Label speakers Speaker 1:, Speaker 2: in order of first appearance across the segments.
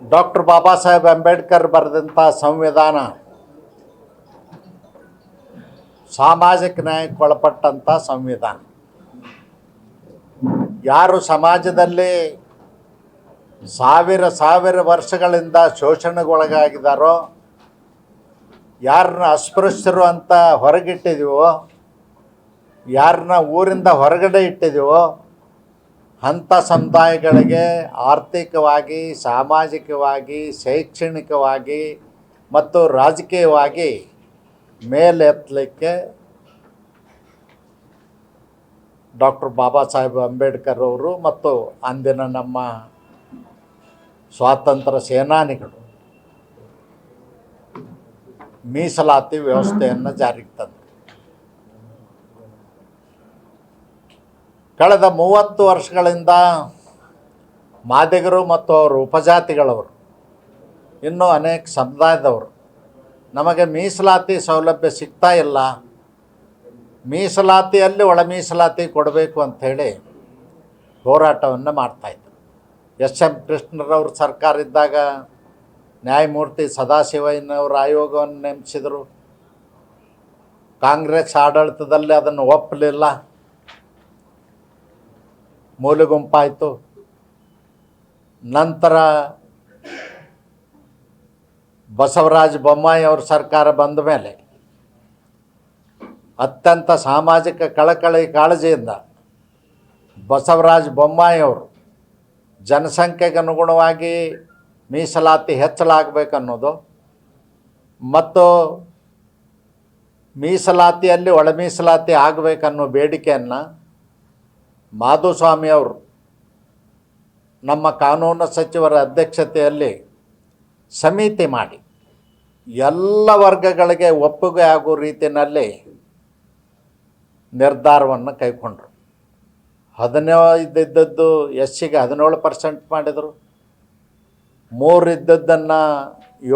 Speaker 1: Doctor Baba Saheb Ambedkar ಬರೆದಂಥ ಸಂವಿಧಾನ ಸಾಮಾಜಿಕ ನ್ಯಾಯಕ್ಕೆ ಒಳಪಟ್ಟಂಥ ಸಂವಿಧಾನ. ಯಾರು ಸಮಾಜದಲ್ಲಿ ಸಾವಿರ ವರ್ಷಗಳಿಂದ ಶೋಷಣೆಗೊಳಗಾಗಿದ್ದಾರೋ, ಯಾರನ್ನ ಅಸ್ಪೃಶ್ಯರು ಅಂತ ಹೊರಗಿಟ್ಟಿದ್ದೀವೋ, ಯಾರನ್ನ ಊರಿಂದ ಹೊರಗಡೆ ಇಟ್ಟಿದ್ದೀವೋ ಅಂಥ ಸಮುದಾಯಗಳಿಗೆ ಆರ್ಥಿಕವಾಗಿ, ಸಾಮಾಜಿಕವಾಗಿ, ಶೈಕ್ಷಣಿಕವಾಗಿ ಮತ್ತು ರಾಜಕೀಯವಾಗಿ ಮೇಲೆತ್ತಲಿಕ್ಕೆ ಡಾಕ್ಟರ್ ಬಾಬಾ ಸಾಹೇಬ್ ಅಂಬೇಡ್ಕರ್ ಅವರು ಮತ್ತು ಅಂದಿನ ನಮ್ಮ ಸ್ವಾತಂತ್ರ್ಯ ಸೇನಾನಿಗಳು ಮೀಸಲಾತಿ ವ್ಯವಸ್ಥೆಯನ್ನು ಜಾರಿಗೆ ತಂದರು. ಕಳೆದ 30 ವರ್ಷಗಳಿಂದ ಮಾದಿಗರು ಮತ್ತು ಅವರು ಉಪಜಾತಿಗಳವರು, ಇನ್ನೂ ಅನೇಕ ಸಮುದಾಯದವರು ನಮಗೆ ಮೀಸಲಾತಿ ಸೌಲಭ್ಯ ಸಿಗ್ತಾ ಇಲ್ಲ, ಮೀಸಲಾತಿಯಲ್ಲಿ ಒಳ ಮೀಸಲಾತಿ ಕೊಡಬೇಕು ಅಂಥೇಳಿ ಹೋರಾಟವನ್ನು ಮಾಡ್ತಾಯಿದ್ರು. ಎಸ್.ಎಂ. ಕೃಷ್ಣರವ್ರ ಸರ್ಕಾರ ಇದ್ದಾಗ ನ್ಯಾಯಮೂರ್ತಿ ಸದಾಶಿವಯ್ಯನವರು ಆಯೋಗವನ್ನು ನೇಮಿಸಿದರು. ಕಾಂಗ್ರೆಸ್ ಆಡಳಿತದಲ್ಲಿ ಅದನ್ನು ಒಪ್ಪಲಿಲ್ಲ, ಮೂಲೆಗುಂಪಾಯಿತು. ನಂತರ ಬಸವರಾಜ ಬೊಮ್ಮಾಯಿ ಅವ್ರ ಸರ್ಕಾರ ಬಂದ ಮೇಲೆ ಅತ್ಯಂತ ಸಾಮಾಜಿಕ ಕಳಕಳಿ ಕಾಳಜಿಯಿಂದ ಬಸವರಾಜ ಬೊಮ್ಮಾಯಿ ಅವರು ಜನಸಂಖ್ಯೆಗೆ ಅನುಗುಣವಾಗಿ ಮೀಸಲಾತಿ ಹೆಚ್ಚಳಾಗಬೇಕನ್ನೋದು ಮತ್ತು ಮೀಸಲಾತಿಯಲ್ಲಿ ಒಳ ಮೀಸಲಾತಿ ಆಗಬೇಕನ್ನೋ ಬೇಡಿಕೆಯನ್ನು ಮಾಧುಸ್ವಾಮಿ ಅವರು ನಮ್ಮ ಕಾನೂನು ಸಚಿವರ ಅಧ್ಯಕ್ಷತೆಯಲ್ಲಿ ಸಮಿತಿ ಮಾಡಿ ಎಲ್ಲ ವರ್ಗಗಳಿಗೆ ಒಪ್ಪಿಗೆ ಆಗೋ ರೀತಿಯಲ್ಲಿ ನಿರ್ಧಾರವನ್ನು ಕೈಗೊಂಡರು. 15 ಇದ್ದದ್ದು ಎಸ್ಸಿಗೆ 17% ಮಾಡಿದರು, 3 ಇದ್ದದ್ದನ್ನು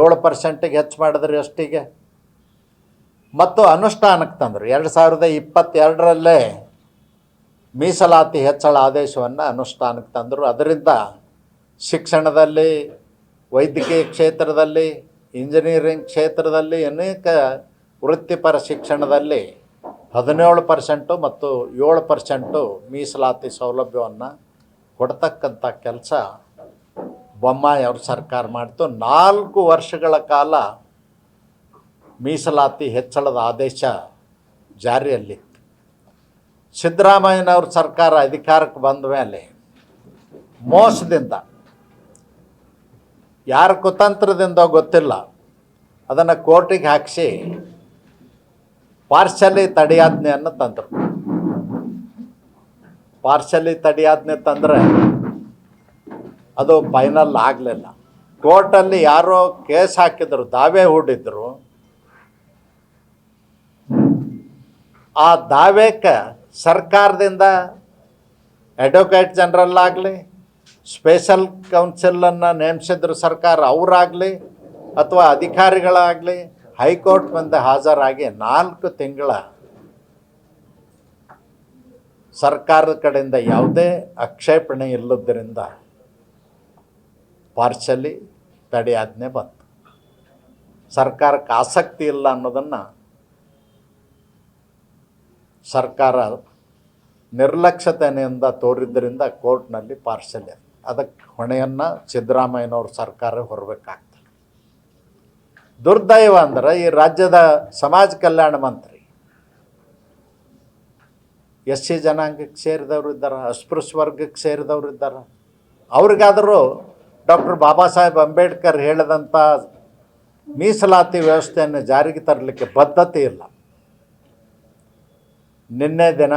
Speaker 1: 7%ಗೆ ಹೆಚ್ಚು ಮಾಡಿದ್ರು ಎಸ್ಟಿಗೆ, ಮತ್ತು ಅನುಷ್ಠಾನಕ್ಕೆ ತಂದರು. 2022ರಲ್ಲೇ ಮೀಸಲಾತಿ ಹೆಚ್ಚಳ ಆದೇಶವನ್ನು ಅನುಷ್ಠಾನಕ್ಕೆ ತಂದರು. ಅದರಿಂದ ಶಿಕ್ಷಣದಲ್ಲಿ, ವೈದ್ಯಕೀಯ ಕ್ಷೇತ್ರದಲ್ಲಿ, ಇಂಜಿನಿಯರಿಂಗ್ ಕ್ಷೇತ್ರದಲ್ಲಿ, ಅನೇಕ ವೃತ್ತಿಪರ ಶಿಕ್ಷಣದಲ್ಲಿ 17% ಮತ್ತು 7% ಮೀಸಲಾತಿ ಸೌಲಭ್ಯವನ್ನು ಕೊಡ್ತಕ್ಕಂಥ ಕೆಲಸ ಬೊಮ್ಮಾಯಿ ಅವ್ರ ಸರ್ಕಾರ ಮಾಡಿತು. 4 ವರ್ಷಗಳ ಕಾಲ ಮೀಸಲಾತಿ ಹೆಚ್ಚಳದ ಆದೇಶ ಜಾರಿಯಲ್ಲಿತ್ತು. ಸಿದ್ದರಾಮಯ್ಯನವ್ರ ಸರ್ಕಾರ ಅಧಿಕಾರಕ್ಕೆ ಬಂದ ಮೇಲೆ ಮೋಸದಿಂದ, ಯಾರ ಕುತಂತ್ರದಿಂದ ಗೊತ್ತಿಲ್ಲ, ಅದನ್ನು ಕೋರ್ಟಿಗೆ ಹಾಕಿಸಿ ಪಾರ್ಶಲಿ ತಡೆಯಾಜ್ಞೆಯನ್ನು ತಂದರು. ಪಾರ್ಶಲಿ ತಡೆಯಾಜ್ಞೆ ತಂದರೆ ಅದು ಫೈನಲ್ ಆಗಲಿಲ್ಲ. ಕೋರ್ಟಲ್ಲಿ ಯಾರೋ ಕೇಸ್ ಹಾಕಿದ್ರು, ದಾವೆ ಹೂಡಿದ್ರು. ಆ ದಾವೆಕ್ಕೆ ಸರ್ಕಾರದಿಂದ ಅಡ್ವೊಕೇಟ್ ಜನರಲ್ ಆಗಲಿ, ಸ್ಪೆಷಲ್ ಕೌನ್ಸಿಲನ್ನು ನೇಮಿಸಿದ್ರು ಸರ್ಕಾರ, ಅವರಾಗಲಿ ಅಥವಾ ಅಧಿಕಾರಿಗಳಾಗಲಿ ಹೈಕೋರ್ಟ್ ಮುಂದೆ ಹಾಜರಾಗಿ 4 ತಿಂಗಳ ಸರ್ಕಾರದ ಕಡೆಯಿಂದ ಯಾವುದೇ ಆಕ್ಷೇಪಣೆ ಇಲ್ಲದ್ದರಿಂದ ಪಾರ್ಶಲಿ ತಡೆಯಾಜ್ಞೆ ಬಂತು. ಸರ್ಕಾರಕ್ಕೆ ಆಸಕ್ತಿ ಇಲ್ಲ ಅನ್ನೋದನ್ನು ಸರ್ಕಾರ ನಿರ್ಲಕ್ಷ್ಯತೆಯಿಂದ ತೋರಿದ್ದರಿಂದ ಕೋರ್ಟ್ನಲ್ಲಿ ಪಾರ್ಶಲಿ, ಅದಕ್ಕೆ ಹೊಣೆಯನ್ನು ಸಿದ್ದರಾಮಯ್ಯನವ್ರ ಸರ್ಕಾರ ಹೊರಬೇಕಾಗ್ತದೆ. ದುರ್ದೈವ ಅಂದರೆ ಈ ರಾಜ್ಯದ ಸಮಾಜ ಕಲ್ಯಾಣ ಮಂತ್ರಿ ಎಸ್ಸಿ ಜನಾಂಗಕ್ಕೆ ಸೇರಿದವರು ಇದ್ದಾರೆ, ಅಸ್ಪೃಶ್ಯ ವರ್ಗಕ್ಕೆ ಸೇರಿದವರು ಇದ್ದಾರೆ. ಅವ್ರಿಗಾದರೂ ಡಾಕ್ಟರ್ ಬಾಬಾ ಸಾಹೇಬ್ ಅಂಬೇಡ್ಕರ್ ಹೇಳಿದಂಥ ಮೀಸಲಾತಿ ವ್ಯವಸ್ಥೆಯನ್ನು ಜಾರಿಗೆ ತರಲಿಕ್ಕೆ ಬದ್ಧತೆ ಇಲ್ಲ. ನಿನ್ನೆ ದಿನ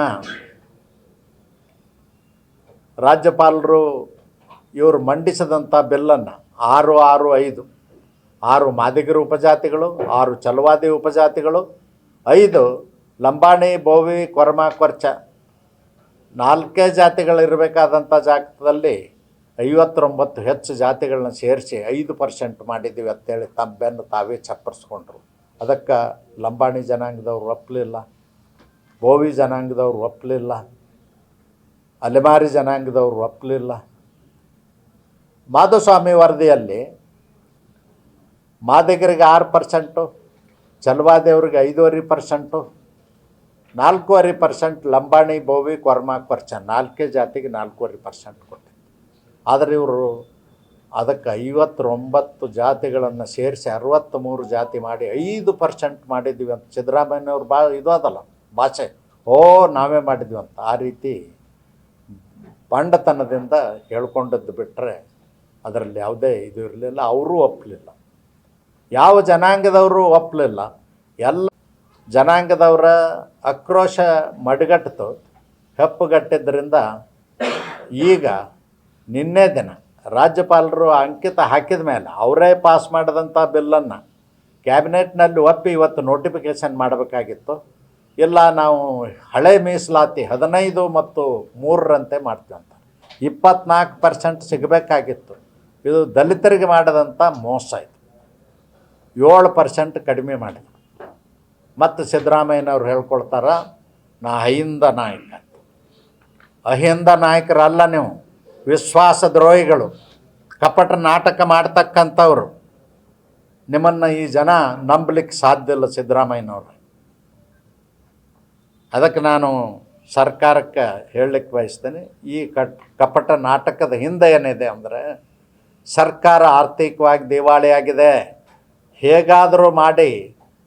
Speaker 1: ರಾಜ್ಯಪಾಲರು ಇವರು ಮಂಡಿಸಿದಂಥ ಬಿಲ್ಲನ್ನು 6 ಮಾದಿಗರು ಉಪಜಾತಿಗಳು, 6 ಚಲವಾದಿ ಉಪಜಾತಿಗಳು, 5 ಲಂಬಾಣಿ, ಬೋವಿ, ಕೊರಮ, ಕೊರ್ಚ 4 ಜಾತಿಗಳಿರಬೇಕಾದಂಥ ಜಾಗದಲ್ಲಿ 59 ಹೆಚ್ಚು ಜಾತಿಗಳನ್ನ ಸೇರಿಸಿ 5% ಮಾಡಿದ್ದೀವಿ ಅಂತೇಳಿ ತಮ್ಮ ಬೆನ್ನು ತಾವೇ ಚಪ್ಪರಿಸ್ಕೊಂಡ್ರು. ಅದಕ್ಕೆ ಲಂಬಾಣಿ ಜನಾಂಗದವ್ರು ಒಪ್ಪಲಿಲ್ಲ, ಬೋವಿ ಜನಾಂಗದವ್ರು ಒಪ್ಪಲಿಲ್ಲ, ಅಲೆಮಾರಿ ಜನಾಂಗದವ್ರು ಒಪ್ಪಲಿಲ್ಲ. ಮಾಧುಸ್ವಾಮಿ ವರದಿಯಲ್ಲಿ ಮಾದಿಗರಿಗೆ 6%, ಚಲವಾದೇವ್ರಿಗೆ 5.5%, 4.5% ಲಂಬಾಣಿ, ಬೋವಿ, ಕೊರ್ಮಾಕ್ ಪರ್ಸನ್ 4 ಜಾತಿಗೆ 4.5% ಕೊಟ್ಟಿದ್ದು. ಆದರೆ ಇವರು ಅದಕ್ಕೆ 59 ಜಾತಿಗಳನ್ನು ಸೇರಿಸಿ 63 ಜಾತಿ ಮಾಡಿ 5% ಮಾಡಿದ್ವಿ ಅಂತ ಸಿದ್ದರಾಮಯ್ಯವ್ರು ಇದು ಅದಲ್ಲ ಭಾಷೆ, ನಾವೇ ಮಾಡಿದ್ವಿ ಅಂತ. ಆ ರೀತಿ ಬಂಡತನದಿಂದ ಹೇಳ್ಕೊಂಡದ್ದು ಬಿಟ್ಟರೆ ಅದರಲ್ಲಿ ಯಾವುದೇ ಇದು ಇರಲಿಲ್ಲ. ಅವರೂ ಒಪ್ಪಲಿಲ್ಲ, ಯಾವ ಜನಾಂಗದವರು ಒಪ್ಪಲಿಲ್ಲ. ಎಲ್ಲ ಜನಾಂಗದವರ ಆಕ್ರೋಶ ಮಡಿಗಟ್ಟಿತು, ಹೆಪ್ಪುಗಟ್ಟಿದ್ದರಿಂದ ಈಗ ನಿನ್ನೆ ದಿನ ರಾಜ್ಯಪಾಲರು ಅಂಕಿತ ಹಾಕಿದ ಮೇಲೆ ಅವರೇ ಪಾಸ್ ಮಾಡಿದಂಥ ಬಿಲ್ಲನ್ನು ಕ್ಯಾಬಿನೆಟ್ನಲ್ಲಿ ಒಪ್ಪಿ ಇವತ್ತು ನೋಟಿಫಿಕೇಷನ್ ಮಾಡಬೇಕಾಗಿತ್ತು. ಇಲ್ಲ, ನಾವು ಹಳೆ ಮೀಸಲಾತಿ 15 ಮತ್ತು 3ರಂತೆ ಮಾಡ್ತೀವಿ ಅಂತ 24% ಸಿಗಬೇಕಾಗಿತ್ತು. ಇದು ದಲಿತರಿಗೆ ಮಾಡಿದಂಥ ಮೋಸ. ಇದು 7% ಕಡಿಮೆ ಮಾಡಿದ್ರು. ಮತ್ತು ಸಿದ್ದರಾಮಯ್ಯನವ್ರು ಹೇಳ್ಕೊಳ್ತಾರ, ನಾ ಅಹಿಂದ ನಾಯಕ. ಅಹಿಂದ ನಾಯಕರಲ್ಲ ನೀವು, ವಿಶ್ವಾಸ ದ್ರೋಹಿಗಳು, ಕಪಟ ನಾಟಕ ಮಾಡ್ತಕ್ಕಂಥವ್ರು. ನಿಮ್ಮನ್ನು ಈ ಜನ ನಂಬಲಿಕ್ಕೆ ಸಾಧ್ಯ ಇಲ್ಲ ಸಿದ್ದರಾಮಯ್ಯನವರು. ಅದಕ್ಕೆ ನಾನು ಸರ್ಕಾರಕ್ಕೆ ಹೇಳಲಿಕ್ಕೆ ಬಯಸ್ತೇನೆ, ಈ ಕಪಟ ನಾಟಕದ ಹಿಂದೆ ಏನಿದೆ ಅಂದರೆ ಸರ್ಕಾರ ಆರ್ಥಿಕವಾಗಿ ದಿವಾಳಿಯಾಗಿದೆ. ಹೇಗಾದರೂ ಮಾಡಿ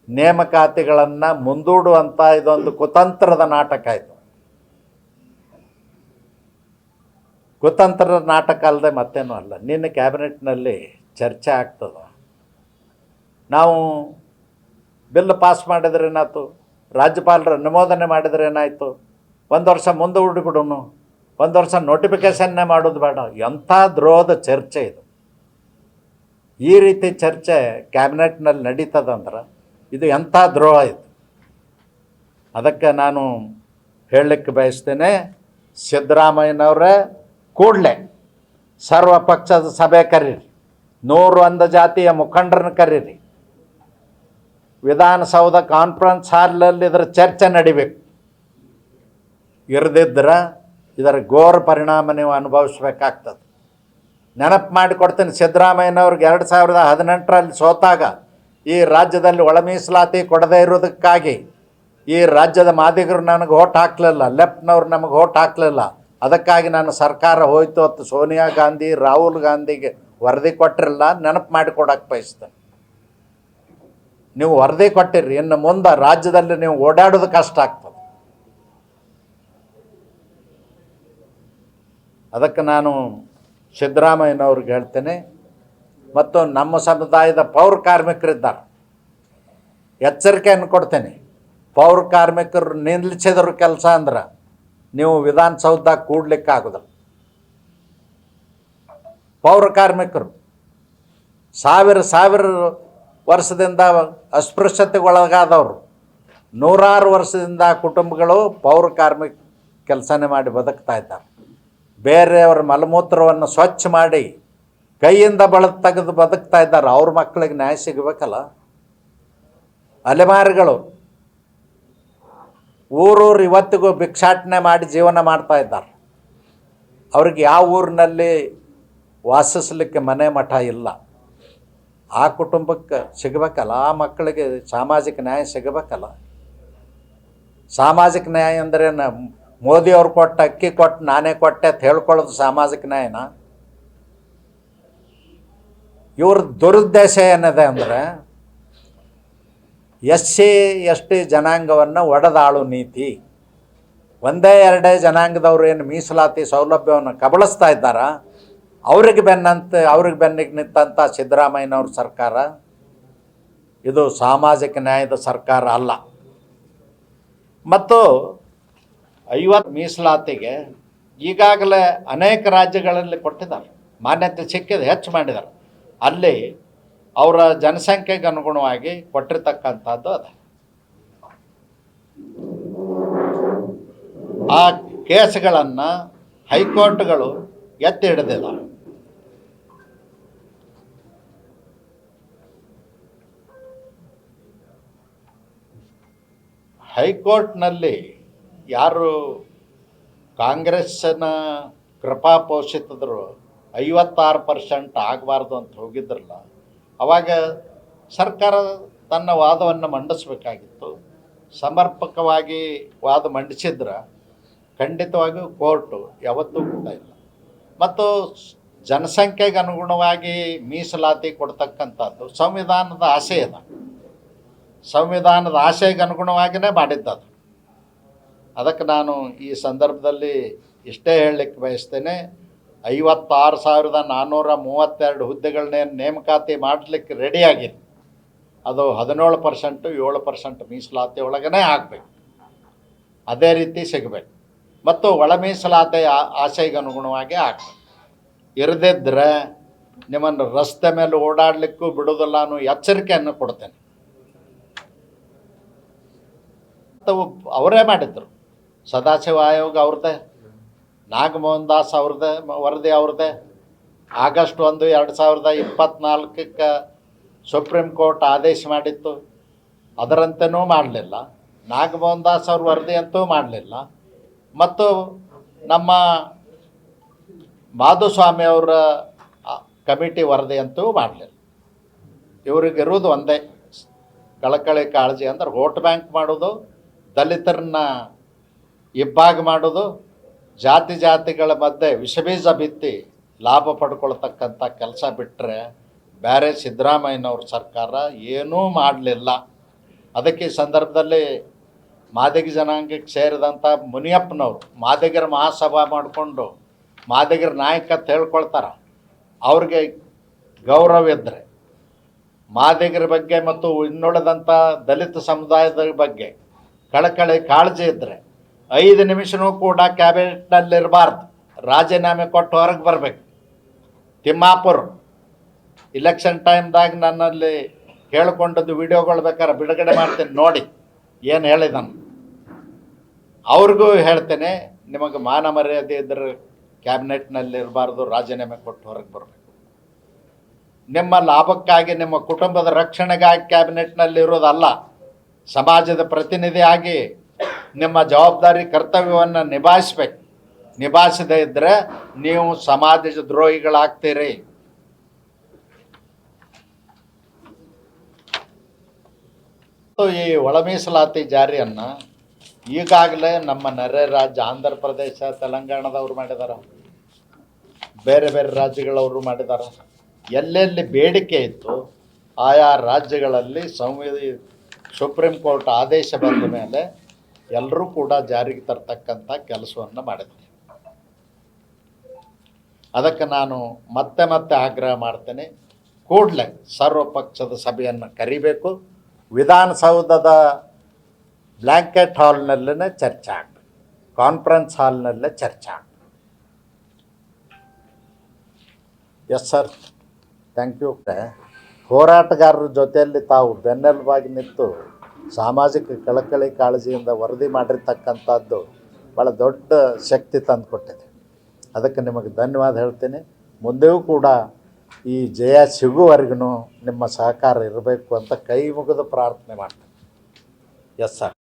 Speaker 1: ನೇಮಕಾತಿಗಳನ್ನು ಮುಂದೂಡುವಂಥ ಇದೊಂದು ಕುತಂತ್ರದ ನಾಟಕ. ಇದು ಕುತಂತ್ರದ ನಾಟಕ ಅಲ್ಲದೆ ಮತ್ತೇನೂ ಅಲ್ಲ. ನಿನ್ನೆ ಕ್ಯಾಬಿನೆಟ್ನಲ್ಲಿ ಚರ್ಚೆ ಆಗ್ತದೆ. ನಾವು ಬಿಲ್ ಪಾಸ್ ಮಾಡಿದ್ರೆ ಏನಾಯ್ತು, ರಾಜ್ಯಪಾಲರು ಅನುಮೋದನೆ ಮಾಡಿದ್ರೆ ಏನಾಯಿತು, 1 ವರ್ಷ ಮುಂದೆ ಹುಡುಗಿಬಿಡೋನು, 1 ವರ್ಷ ನೋಟಿಫಿಕೇಷನ್ನೇ ಮಾಡೋದು ಬೇಡ. ಎಂಥ ದ್ರೋಹದ ಚರ್ಚೆ ಇದು. ಈ ರೀತಿ ಚರ್ಚೆ ಕ್ಯಾಬಿನೆಟ್ನಲ್ಲಿ ನಡೀತದಂದ್ರೆ ಇದು ಎಂಥ ದ್ರೋಹ ಇದು. ಅದಕ್ಕೆ ನಾನು ಹೇಳಲಿಕ್ಕೆ ಬಯಸ್ತೇನೆ, ಸಿದ್ದರಾಮಯ್ಯನವರೇ ಕೂಡಲೇ ಸರ್ವ ಪಕ್ಷದ ಸಭೆ ಕರೀರಿ, 101 ಜಾತಿಯ ಮುಖಂಡರನ್ನ ಕರೀರಿ, ವಿಧಾನಸೌಧ ಕಾನ್ಫರೆನ್ಸ್ ಹಾಲಲ್ಲಿ ಇದರ ಚರ್ಚೆ ನಡಿಬೇಕು. ಇರದಿದ್ದರೆ ಇದರ ಘೋರ ಪರಿಣಾಮ ನೀವು ಅನುಭವಿಸ್ಬೇಕಾಗ್ತದೆ. ನೆನಪು ಮಾಡಿಕೊಡ್ತೀನಿ, ಸಿದ್ದರಾಮಯ್ಯನವ್ರಿಗೆ 2018ರಲ್ಲಿ ಸೋತಾಗ ಈ ರಾಜ್ಯದಲ್ಲಿ ಒಳ ಮೀಸಲಾತಿ ಕೊಡದೇ ಇರೋದಕ್ಕಾಗಿ ಈ ರಾಜ್ಯದ ಮಾದಿಗರು ನನಗೆ ಓಟ್ ಹಾಕಲಿಲ್ಲ, ಲೆಫ್ಟ್ನವ್ರು ನಮಗೆ ಓಟ್ ಹಾಕಲಿಲ್ಲ. ಅದಕ್ಕಾಗಿ ನಾನು ಸರ್ಕಾರ ಹೋಯ್ತು ಅಂತ ಸೋನಿಯಾ ಗಾಂಧಿ, ರಾಹುಲ್ ಗಾಂಧಿಗೆ ವರದಿ ಕೊಟ್ಟಿರಲ್ಲ. ನೆನಪು ಮಾಡಿಕೊಡಕ್ಕೆ ಬಯಸ್ತೇನೆ. ನೀವು ವರದಿ ಕೊಟ್ಟಿರಿ, ಇನ್ನು ಮುಂದೆ ರಾಜ್ಯದಲ್ಲಿ ನೀವು ಓಡಾಡೋದು ಕಷ್ಟ ಆಗ್ತದೆ. ಅದಕ್ಕೆ ನಾನು ಸಿದ್ದರಾಮಯ್ಯನವ್ರಿಗೆ ಹೇಳ್ತೇನೆ, ಮತ್ತು ನಮ್ಮ ಸಮುದಾಯದ ಪೌರ ಕಾರ್ಮಿಕರಿದ್ದಾರೆ, ಎಚ್ಚರಿಕೆಯನ್ನು ಕೊಡ್ತೇನೆ. ಪೌರ ಕಾರ್ಮಿಕರು ನಿಲ್ಲಿಸಿದ್ರು ಕೆಲಸ ಅಂದ್ರೆ ನೀವು ವಿಧಾನಸೌಧದಾಗ ಕೂಡ್ಲಿಕ್ಕೆ ಆಗೋದಿಲ್ಲ. ಪೌರ ಕಾರ್ಮಿಕರು ಸಾವಿರ ವರ್ಷದಿಂದ ಅಸ್ಪೃಶ್ಯತೆಗೊಳಗಾದವರು, 100 ವರ್ಷದಿಂದ ಕುಟುಂಬಗಳು ಪೌರ ಕಾರ್ಮಿಕ ಕೆಲಸನೇ ಮಾಡಿ ಬದುಕ್ತಾ ಇದ್ದಾರೆ. ಬೇರೆಯವರ ಮಲಮೂತ್ರವನ್ನು ಸ್ವಚ್ಛ ಮಾಡಿ ಕೈಯಿಂದ ತೆಗೆದು ಬದುಕ್ತಾ ಇದ್ದಾರೆ. ಅವ್ರ ಮಕ್ಕಳಿಗೆ ನ್ಯಾಯ ಸಿಗಬೇಕಲ್ಲ. ಅಲೆಮಾರಿಗಳು ಊರೂರು ಇವತ್ತಿಗೂ ಭಿಕ್ಷಾಟನೆ ಮಾಡಿ ಜೀವನ ಮಾಡ್ತಾ ಇದ್ದಾರೆ. ಅವ್ರಿಗೆ ಯಾವ ಊರಿನಲ್ಲಿ ವಾಸಿಸಲಿಕ್ಕೆ ಮನೆ ಮಠ ಇಲ್ಲ. ಆ ಕುಟುಂಬಕ್ಕೆ ಸಿಗಬೇಕಲ್ಲ, ಆ ಮಕ್ಕಳಿಗೆ ಸಾಮಾಜಿಕ ನ್ಯಾಯ ಸಿಗಬೇಕಲ್ಲ. ಸಾಮಾಜಿಕ ನ್ಯಾಯ ಅಂದರೆ ಮೋದಿಯವ್ರು ಕೊಟ್ಟ ಅಕ್ಕಿ ಕೊಟ್ಟು ನಾನೇ ಕೊಟ್ಟೆ ಅಂತ ಹೇಳ್ಕೊಳ್ಳೋದು ಸಾಮಾಜಿಕ ನ್ಯಾಯನ? ಇವ್ರ ದುರುದ್ದೇಶ ಏನಿದೆ ಅಂದರೆ SC/ST ಜನಾಂಗವನ್ನು ಒಡೆದಾಳು ನೀತಿ. ಒಂದೇ ಎರಡೇ ಜನಾಂಗದವರು ಏನು ಮೀಸಲಾತಿ ಸೌಲಭ್ಯವನ್ನು ಕಬಳಿಸ್ತಾ ಇದ್ದಾರ, ಅವ್ರಿಗೆ ಬೆನ್ನಿಗೆ ನಿಂತಂಥ ಸಿದ್ದರಾಮಯ್ಯನವ್ರ ಸರ್ಕಾರ ಇದು ಸಾಮಾಜಿಕ ನ್ಯಾಯದ ಸರ್ಕಾರ ಅಲ್ಲ. ಮತ್ತು 50 ಮೀಸಲಾತಿಗೆ ಈಗಾಗಲೇ ಅನೇಕ ರಾಜ್ಯಗಳಲ್ಲಿ ಕೊಟ್ಟಿದ್ದಾರೆ, ಮಾನ್ಯತೆ ಸಿಕ್ಕಿದೆ, ಹೆಚ್ಚು ಮಾಡಿದ್ದಾರೆ. ಅಲ್ಲಿ ಅವರ ಜನಸಂಖ್ಯೆಗೆ ಅನುಗುಣವಾಗಿ ಕೊಟ್ಟಿರ್ತಕ್ಕಂಥದ್ದು ಅದ. ಆ ಕೇಸ್ಗಳನ್ನು ಹೈಕೋರ್ಟ್ಗಳು ಎತ್ತಿ ಹಿಡಿದಿದ್ದಾವೆ. ಹೈಕೋರ್ಟ್ನಲ್ಲಿ ಯಾರು ಕಾಂಗ್ರೆಸ್ಸನ್ನ ಕೃಪಾ ಪೋಷಿಸಿದ್ರು 56% ಆಗಬಾರ್ದು ಅಂತ ಹೋಗಿದ್ರಲ್ಲ, ಅವಾಗ ಸರ್ಕಾರ ತನ್ನ ವಾದವನ್ನು ಮಂಡಿಸಬೇಕಾಗಿತ್ತು. ಸಮರ್ಪಕವಾಗಿ ವಾದ ಮಂಡಿಸಿದ್ರೆ ಖಂಡಿತವಾಗಿಯೂ ಕೋರ್ಟು ಯಾವತ್ತೂ ಕೂಡ ಇಲ್ಲ. ಮತ್ತು ಜನಸಂಖ್ಯೆಗೆ ಅನುಗುಣವಾಗಿ ಮೀಸಲಾತಿ ಕೊಡ್ತಕ್ಕಂಥದ್ದು ಸಂವಿಧಾನದ ಆಶೆ ಅದ. ಸಂವಿಧಾನದ ಆಶೆಗೆ ಅನುಗುಣವಾಗಿಯೇ ಮಾಡಿದ್ದದು. ಅದಕ್ಕೆ ನಾನು ಈ ಸಂದರ್ಭದಲ್ಲಿ ಇಷ್ಟೇ ಹೇಳಲಿಕ್ಕೆ ಬಯಸ್ತೇನೆ, 56,432 ಹುದ್ದೆಗಳನ್ನೇನು ನೇಮಕಾತಿ ಮಾಡಲಿಕ್ಕೆ ರೆಡಿಯಾಗಿದೆ, ಅದು 17%, 7% ಮೀಸಲಾತಿ ಒಳಗೇ ಆಗಬೇಕು. ಅದೇ ರೀತಿ ಸಿಗಬೇಕು. ಮತ್ತು ಒಳ ಮೀಸಲಾತಿ ಆಶೆಗೆ ಅನುಗುಣವಾಗಿ ಆಗಬೇಕು. ಇರದಿದ್ದರೆ ನಿಮ್ಮನ್ನು ರಸ್ತೆ ಮೇಲೆ ಓಡಾಡಲಿಕ್ಕೂ ಬಿಡೋದಿಲ್ಲ ಅನ್ನೋ ಎಚ್ಚರಿಕೆಯನ್ನು ಕೊಡ್ತೇನೆ. ಅವರೇ ಮಾಡಿದ್ರು. ಸದಾಶಿವ ಆಯೋಗ ಅವ್ರದ್ದೇ, ನಾಗಮೋಹನ್ ದಾಸ್ ಅವ್ರದ್ದೇ ವರದಿ ಅವ್ರದ್ದೇ. ಆಗಸ್ಟ್ 1, 2024 ಸುಪ್ರೀಂ ಕೋರ್ಟ್ ಆದೇಶ ಮಾಡಿತ್ತು, ಅದರಂತೆಯೂ ಮಾಡಲಿಲ್ಲ. ನಾಗಮೋಹನ್ ದಾಸ್ ಅವ್ರ ವರದಿ ಅಂತೂ ಮಾಡಲಿಲ್ಲ. ಮತ್ತು ನಮ್ಮ ಮಾಧುಸ್ವಾಮಿ ಅವರ ಕಮಿಟಿ ವರದಿ ಅಂತೂ ಮಾಡಲಿಲ್ಲ. ಇವರಿಗಿರುವುದು ಒಂದೇ ಕಳಕಳಿ ಕಾಳಜಿ, ಅಂದ್ರೆ ವೋಟ್ ಬ್ಯಾಂಕ್ ಮಾಡೋದು, ದಲಿತರನ್ನ ಇಬ್ಬಾಗ ಮಾಡೋದು, ಜಾತಿಗಳ ಮಧ್ಯೆ ವಿಷಬೀಜ ಬಿತ್ತಿ ಲಾಭ ಪಡ್ಕೊಳ್ತಕ್ಕಂಥ ಕೆಲಸ ಬಿಟ್ಟರೆ ಬೇರೆ ಸಿದ್ದರಾಮಯ್ಯನವ್ರ ಸರ್ಕಾರ ಏನೂ ಮಾಡಲಿಲ್ಲ. ಅದಕ್ಕೆ ಈ ಸಂದರ್ಭದಲ್ಲಿ ಮಾದಿಗ ಜನಾಂಗಕ್ಕೆ ಸೇರಿದಂಥ ಮುನಿಯಪ್ಪನವರು ಮಾದಿಗರ ಮಹಾಸಭಾ ಮಾಡಿಕೊಂಡು ಮಾದಿಗರ ನಾಯಕತ್ವ ಹೇಳ್ಕೊಳ್ತಾರೆ. ಅವ್ರಿಗೆ ಗೌರವ ಇದ್ದರೆ, ಮಾದಿಗರ ಬಗ್ಗೆ ಮತ್ತು ಇನ್ನುಳಿದಂಥ ದಲಿತ ಸಮುದಾಯದ ಬಗ್ಗೆ ಕಳಕಳಿ ಕಾಳಜಿ ಇದ್ದರೆ 5 ನಿಮಿಷವೂ ಕೂಡ ಕ್ಯಾಬಿನೆಟ್ನಲ್ಲಿರಬಾರ್ದು, ರಾಜೀನಾಮೆ ಕೊಟ್ಟು ಹೊರಗೆ ಬರಬೇಕು. ತಿಮ್ಮಾಪುರ್ ಇಲೆಕ್ಷನ್ ಟೈಮ್ದಾಗ ನನ್ನಲ್ಲಿ ಕೇಳ್ಕೊಂಡದ್ದು ವಿಡಿಯೋಗಳು ಬೇಕಾದ್ರೆ ಬಿಡುಗಡೆ ಮಾಡ್ತೀನಿ, ನೋಡಿ ಏನು ಹೇಳಿದನು. ಅವ್ರಿಗೂ ಹೇಳ್ತೇನೆ, ನಿಮಗೆ ಮಾನ ಮರ್ಯಾದೆ ಇದ್ದರೆ ಕ್ಯಾಬಿನೆಟ್ನಲ್ಲಿರಬಾರ್ದು, ರಾಜೀನಾಮೆ ಕೊಟ್ಟು ಹೊರಗೆ ಬರಬೇಕು. ನಿಮ್ಮ ಲಾಭಕ್ಕಾಗಿ, ನಿಮ್ಮ ಕುಟುಂಬದ ರಕ್ಷಣೆಗಾಗಿ ಕ್ಯಾಬಿನೆಟ್ನಲ್ಲಿ ಇರೋದಲ್ಲ, ಸಮಾಜದ ಪ್ರತಿನಿಧಿಯಾಗಿ ನಿಮ್ಮ ಜವಾಬ್ದಾರಿ ಕರ್ತವ್ಯವನ್ನು ನಿಭಾಯಿಸ್ಬೇಕು. ನಿಭಾಯಿಸದೇ ಇದ್ದರೆ ನೀವು ಸಮಾಜದ ದ್ರೋಹಿಗಳಾಗ್ತೀರಿ. ಈ ಒಳ ಮೀಸಲಾತಿ ಜಾರಿಯನ್ನು ಈಗಾಗಲೇ ನಮ್ಮ ನೆರೆ ರಾಜ್ಯ ಆಂಧ್ರ ಪ್ರದೇಶ, ತೆಲಂಗಾಣದವರು ಮಾಡಿದ್ದಾರೆ, ಬೇರೆ ಬೇರೆ ರಾಜ್ಯಗಳವರು ಮಾಡಿದ್ದಾರೆ. ಎಲ್ಲೆಲ್ಲಿ ಬೇಡಿಕೆ ಇತ್ತು ಆಯಾ ರಾಜ್ಯಗಳಲ್ಲಿ ಸುಪ್ರೀಂ ಕೋರ್ಟ್ ಆದೇಶ ಬಂದ ಮೇಲೆ ಎಲ್ಲರೂ ಕೂಡ ಜಾರಿಗೆ ತರ್ತಕ್ಕಂಥ ಕೆಲಸವನ್ನು ಮಾಡಿದ್ದಾರೆ. ಅದಕ್ಕೆ ನಾನು ಮತ್ತೆ ಆಗ್ರಹ ಮಾಡ್ತೇನೆ, ಕೂಡಲೇ ಸರ್ವಪಕ್ಷದ ಸಭೆಯನ್ನು ಕರಿಬೇಕು. ವಿಧಾನಸೌಧದ ಬ್ಲ್ಯಾಂಕೆಟ್ ಹಾಲ್ನಲ್ಲೇ ಚರ್ಚೆ ಆಗಬೇಕು, ಕಾನ್ಫರೆನ್ಸ್ ಹಾಲ್ನಲ್ಲೇ ಚರ್ಚೆ ಆಗಬೇಕು. Yes sir, thank you. ಹೋರಾಟಗಾರರ ಜೊತೆಯಲ್ಲಿ ತಾವು ಬೆನ್ನೆಲುಬಾಗಿ ನಿಂತು ಸಾಮಾಜಿಕ ಕಳಕಳಿ ಕಾಳಜಿಯಿಂದ ವರದಿ ಮಾಡಿರ್ತಕ್ಕಂಥದ್ದು ಭಾಳ ದೊಡ್ಡ ಶಕ್ತಿ ತಂದುಕೊಟ್ಟಿದೆ. ಅದಕ್ಕೆ ನಿಮಗೆ ಧನ್ಯವಾದ ಹೇಳ್ತೀನಿ. ಮುಂದೆಯೂ ಕೂಡ ಈ ಜಯ ಸಿಗುವವರೆಗೂ ನಿಮ್ಮ ಸಹಕಾರ ಇರಬೇಕು ಅಂತ ಕೈ ಮುಗಿದು ಪ್ರಾರ್ಥನೆ ಮಾಡ್ತೀನಿ. Yes sir.